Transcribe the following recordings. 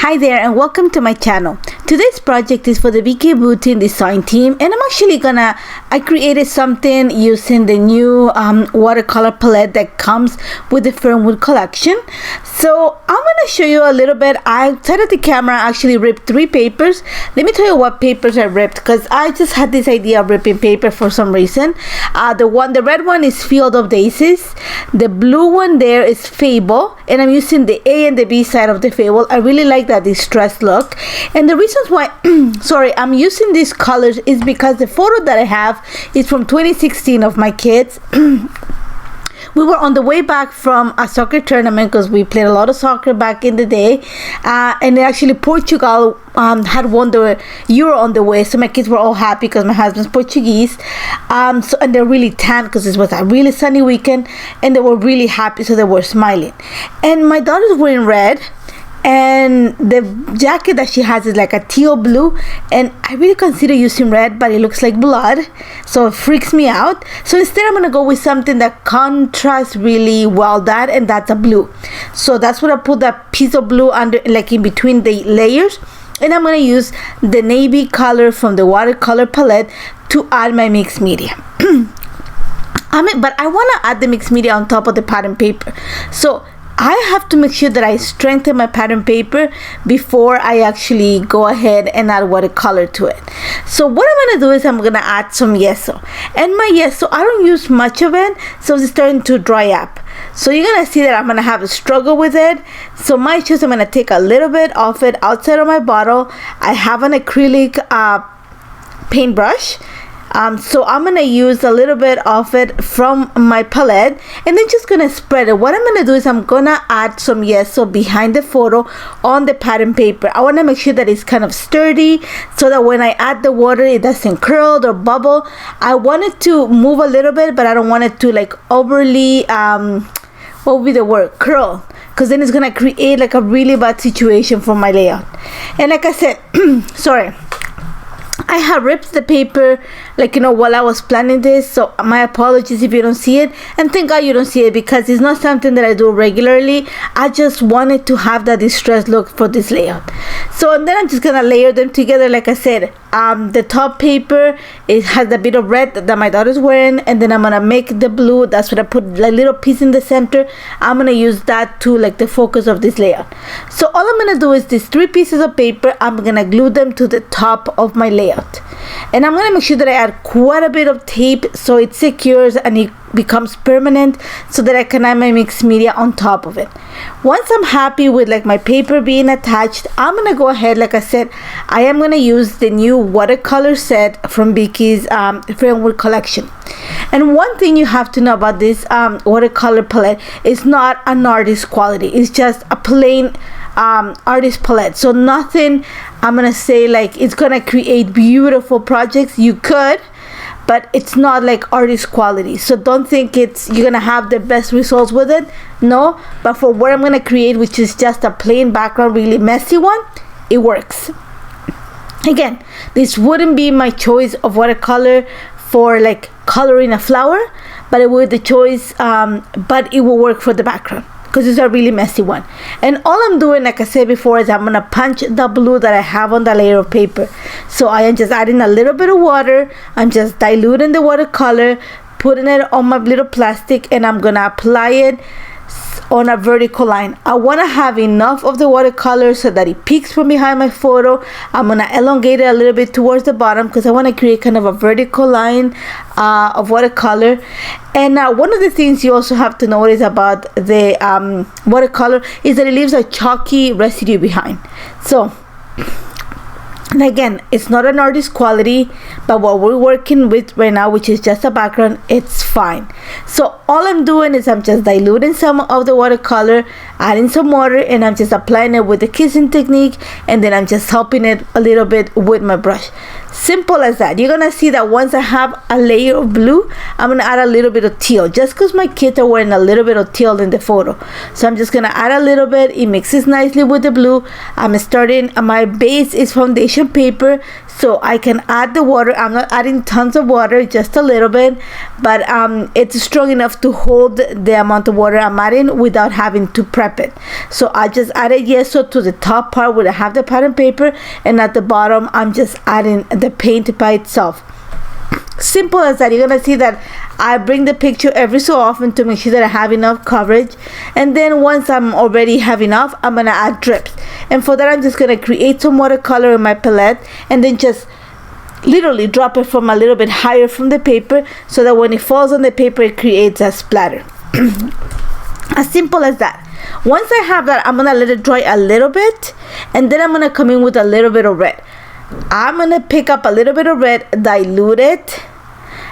Hi there and welcome to my channel. Today's project is for the Vicki Boutin design team, and I'm actually I created something using the new watercolor palette that comes with the Fernwood collection. So I'm gonna show you a little bit. I set up the camera, actually ripped 3 papers. Let me tell you what papers I ripped, because I just had this idea of ripping paper for some reason. The red one is Field of Daisies. The blue one there is Fable, and I'm using the A and the B side of the Fable. I really like that distressed look, and the reasons why I'm using these colors is because the photo that I have is from 2016 of my kids. We were on the way back from a soccer tournament because we played a lot of soccer back in the day, and actually Portugal had won the Euro on the way, so my kids were all happy because my husband's Portuguese, and they're really tan because it was a really sunny weekend, and they were really happy, so they were smiling. And my daughter's wearing red, and the jacket that she has is like a teal blue, and I really consider using red, but it looks like blood, so it freaks me out. So instead I'm gonna go with something that contrasts really well that, and that's a blue. So that's what I put that piece of blue under, like in between the layers, and I'm gonna use the navy color from the watercolor palette to add my mixed media. But I want to add the mixed media on top of the pattern paper, so I have to make sure that I strengthen my pattern paper before I actually go ahead and add watercolor to it. So what I'm going to do is I'm going to add some Gesso. And my Gesso, I don't use much of it, so it's starting to dry up. So you're going to see that I'm going to have a struggle with it. So my choice, I'm going to take a little bit of it outside of my bottle. I have an acrylic paintbrush. So I'm gonna use a little bit of it from my palette, and then just gonna spread it. What I'm gonna do is I'm gonna add some Gesso behind the photo on the pattern paper. I want to make sure that it's kind of sturdy, so that when I add the water it doesn't curl or bubble. I want it to move a little bit, but I don't want it to like overly what would be the word, curl, because then it's gonna create like a really bad situation for my layout. And like I said, sorry, I have ripped the paper, like, while I was planning this, so my apologies if you don't see it, and thank God you don't see it, because it's not something that I do regularly. I just wanted to have that distressed look for this layout. So, and then I'm just gonna layer them together. Like I said, the top paper, it has a bit of red that my daughter's wearing, and then I'm gonna make the blue. That's what I put, a little piece in the center. I'm gonna use that to like the focus of this layout. So all I'm gonna do is these 3 pieces of paper, I'm gonna glue them to the top of my layout, and I'm gonna make sure that I add quite a bit of tape so it secures and it becomes permanent, so that I can add my mixed media on top of it. Once I'm happy with like my paper being attached, I'm gonna go ahead, like I said, I am gonna use the new watercolor set from Vicki's Fernwood collection. And one thing you have to know about this watercolor palette is not an artist quality. It's just a plain artist palette, so nothing I'm gonna say like it's gonna create beautiful projects. You could, but it's not like artist quality, so don't think you're gonna have the best results with it. No, but for what I'm gonna create, which is just a plain background, really messy one, it works. Again, this wouldn't be my choice of watercolor for like coloring a flower, but it would the choice, but it will work for the background, because it's a really messy one. And all I'm doing, like I said before, is I'm gonna punch the blue that I have on the layer of paper. So I am just adding a little bit of water. I'm just diluting the watercolor, putting it on my little plastic, and I'm gonna apply it on a vertical line. I want to have enough of the watercolor so that it peeks from behind my photo. I'm gonna elongate it a little bit towards the bottom, because I want to create kind of a vertical line of watercolor. And one of the things you also have to notice about the watercolor is that it leaves a chalky residue behind. So, and again, it's not an artist quality, but what we're working with right now, which is just a background, it's fine. So all I'm doing is I'm just diluting some of the watercolor, adding some water, and I'm just applying it with the kissing technique, and then I'm just helping it a little bit with my brush. Simple as that. You're gonna see that once I have a layer of blue, I'm gonna add a little bit of teal, just because my kids are wearing a little bit of teal in the photo. So I'm just gonna add a little bit. It mixes nicely with the blue. I'm starting, my base is foundation paper, so I can add the water. I'm not adding tons of water, just a little bit, but it's strong enough to hold the amount of water I'm adding without having to prep it. So I just added gesso to the top part where I have the pattern paper, and at the bottom I'm just adding the paint by itself. Simple as that. You're gonna see that I bring the picture every so often to make sure that I have enough coverage, and then once I'm already have enough, I'm gonna add drips. And for that, I'm just gonna create some watercolor in my palette, and then just literally drop it from a little bit higher from the paper, so that when it falls on the paper, it creates a splatter. As simple as that. Once I have that, I'm gonna let it dry a little bit, and then I'm gonna come in with a little bit of red. I'm gonna pick up a little bit of red, dilute it,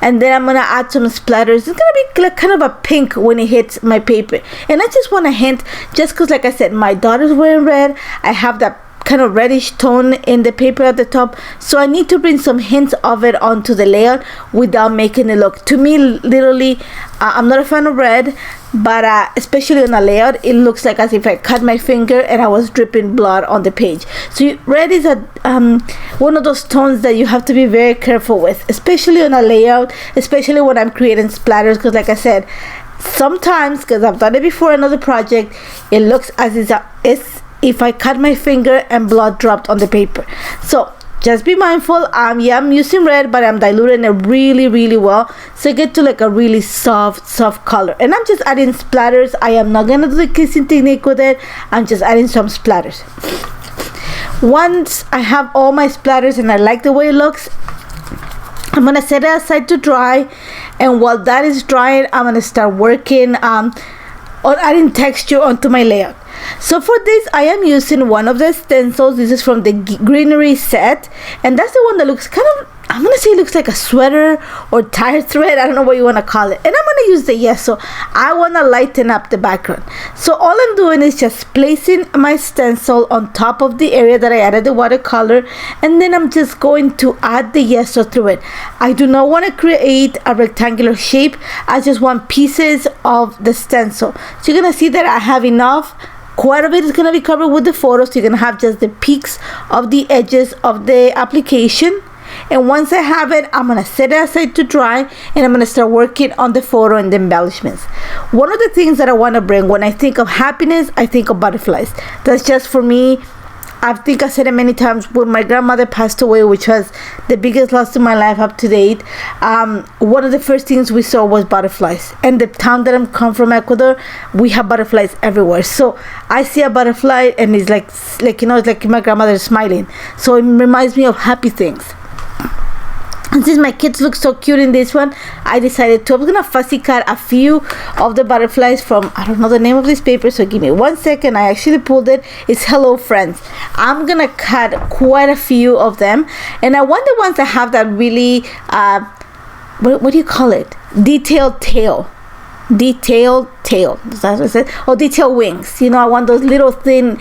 and then I'm gonna add some splatters. It's gonna be like kind of a pink when it hits my paper. And I just want to hint, just because like I said, my daughter's wearing red, I have that kind of reddish tone in the paper at the top, so I need to bring some hints of it onto the layout without making it look, to me, literally, I'm not a fan of red, but especially on a layout, it looks like as if I cut my finger and I was dripping blood on the page. So red is one of those tones that you have to be very careful with, especially on a layout, especially when I'm creating splatters, because like I said, sometimes, because I've done it before, another project, it looks as if I cut my finger and blood dropped on the paper. So just be mindful. I'm using red, but I'm diluting it really, really well, so I get to like a really soft color. And I'm just adding splatters. I am not gonna do the kissing technique with it. I'm just adding some splatters. Once I have all my splatters and I like the way it looks, I'm gonna set it aside to dry. And while that is drying, I'm gonna start working on adding texture onto my layout. So for this, I am using one of the stencils. This is from the Greenery set, and that's the one that looks kind of, I'm gonna say it looks like a sweater or tire thread, I don't know what you want to call it. And I'm gonna use the gesso. I want to lighten up the background, so all I'm doing is just placing my stencil on top of the area that I added the watercolor, and then I'm just going to add the gesso through it. I do not want to create a rectangular shape. I just want pieces of the stencil. So you're gonna see that I have enough. Quite a bit is going to be covered with the photo, so you're going to have just the peaks of the edges of the application. And once I have it, I'm going to set it aside to dry, and I'm going to start working on the photo and the embellishments. One of the things that I want to bring when I think of happiness, I think of butterflies. That's just for me. I think I said it many times. When my grandmother passed away, which was the biggest loss in my life up to date, one of the first things we saw was butterflies. And the town that I'm come from, Ecuador, we have butterflies everywhere. So I see a butterfly and it's like you know, it's like my grandmother is smiling. So it reminds me of happy things. And since my kids look so cute in this one, I decided to, I'm gonna fussy cut a few of the butterflies from, I don't know the name of this paper, so give me 1 second. I actually pulled it. It's Hello Friends. I'm gonna cut quite a few of them, and I want the ones that have that really what do you call it, detailed tail. Is that what I said? Or detailed wings. You know, I want those little thin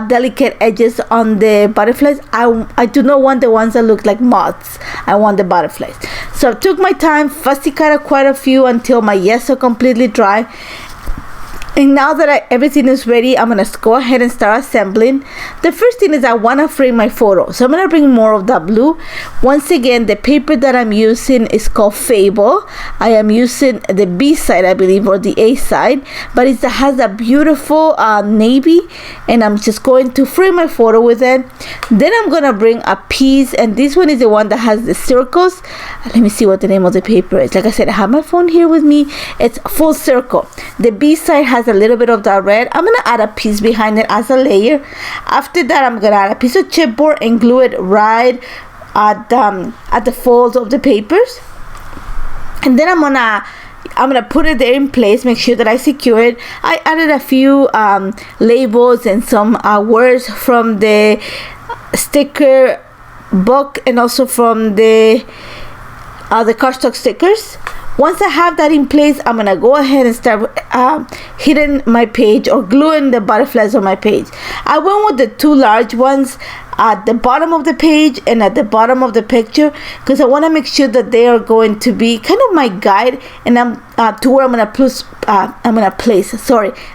delicate edges on the butterflies. I do not want the ones that look like moths. I want the butterflies. So I took my time, fussy cut quite a few until my gesso completely dry. And now that everything is ready, I'm gonna go ahead and start assembling. The first thing is I wanna frame my photo, so I'm gonna bring more of that blue. Once again, the paper that I'm using is called Fable. I am using the B side, I believe, or the A side, but it has a beautiful navy, and I'm just going to frame my photo with it. Then I'm gonna bring a piece, and this one is the one that has the circles. Let me see what the name of the paper is. Like I said, I have my phone here with me. It's full circle. The B side has a little bit of that red. I'm gonna add a piece behind it as a layer. After that, I'm gonna add a piece of chipboard and glue it right at the folds of the papers. And then I'm gonna put it there in place, make sure that I secure it. I added a few labels and some words from the sticker book, and also from the cardstock stickers. Once I have that in place, I'm gonna go ahead and start hitting my page or gluing the butterflies on my page. I went with the two large ones at the bottom of the page and at the bottom of the picture, because I want to make sure that they are going to be kind of my guide, and I'm to where I'm gonna place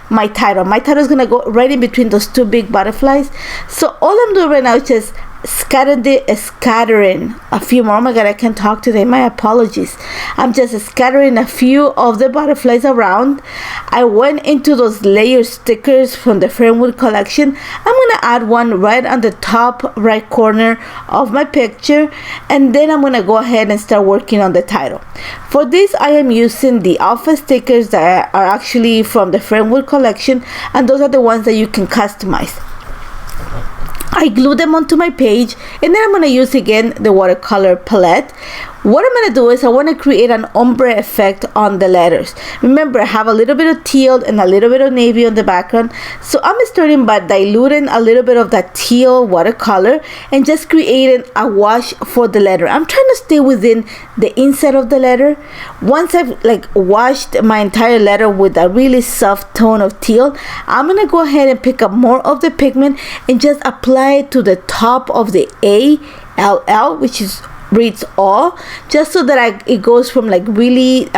my title. My title is gonna go right in between those two big butterflies. So all I'm doing right now is just scattering a few more. Oh my god, I can't talk today, my apologies. I'm just scattering a few of the butterflies around. I went into those layer stickers from the Fernwood collection. I'm gonna add one right on the top right corner of my picture, and then I'm gonna go ahead and start working on the title. For this, I am using the Alpha stickers that are actually from the Fernwood collection, and those are the ones that you can customize. I glue them onto my page, and then I'm going to use again the watercolor palette. What I'm going to do is I want to create an ombre effect on the letters. Remember, I have a little bit of teal and a little bit of navy on the background. So I'm starting by diluting a little bit of that teal watercolor and just creating a wash for the letter. I'm trying to stay within the inside of the letter. Once I've washed my entire letter with a really soft tone of teal, I'm going to go ahead and pick up more of the pigment and just apply it to the top of the ALL, which reads all, just so that it goes from really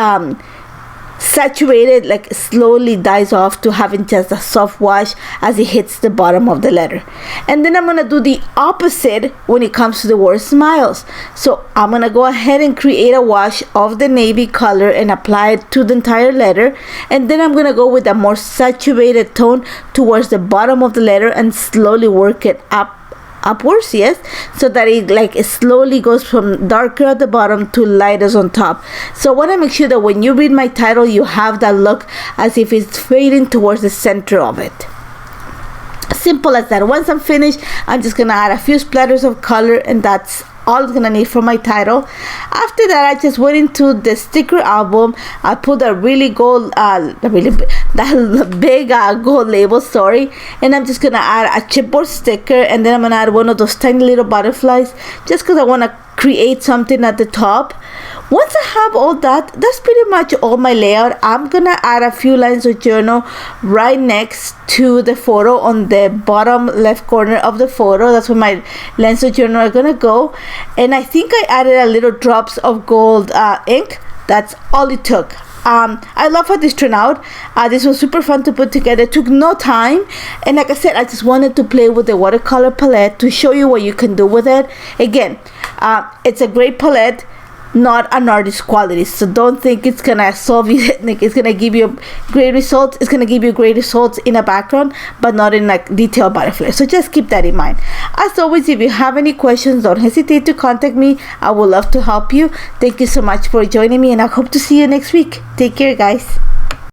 saturated, slowly dies off, to having just a soft wash as it hits the bottom of the letter. And then I'm gonna do the opposite when it comes to the word smiles. So I'm gonna go ahead and create a wash of the navy color and apply it to the entire letter, and then I'm gonna go with a more saturated tone towards the bottom of the letter and slowly work it upwards, yes, so that it slowly goes from darker at the bottom to lightest on top. So I want to make sure that when you read my title, you have that look as if it's fading towards the center of it. Simple as that. Once I'm finished, I'm just gonna add a few splatters of color, and that's all I'm gonna need for my title. After that, I just went into the sticker album. I put a really gold, that big gold label, and I'm just gonna add a chipboard sticker, and then I'm gonna add one of those tiny little butterflies, just because I want to create something at the top. Once I have all that, that's pretty much all my layout. I'm gonna add a few lines of journal right next to the photo on the bottom left corner of the photo. That's where my lines of journal are gonna go. And I think I added a little drops of gold ink. That's all it took. I love how this turned out. This was super fun to put together. It took no time, and like I said, I just wanted to play with the watercolor palette to show you what you can do with it. Again, it's a great palette, not an artist quality, so don't think it's gonna solve you. It's gonna give you great results. It's gonna give you great results in a background, but not in detailed butterfly. So just keep that in mind. As always, if you have any questions, don't hesitate to contact me. I would love to help you. Thank you so much for joining me, and I hope to see you next week. Take care, guys.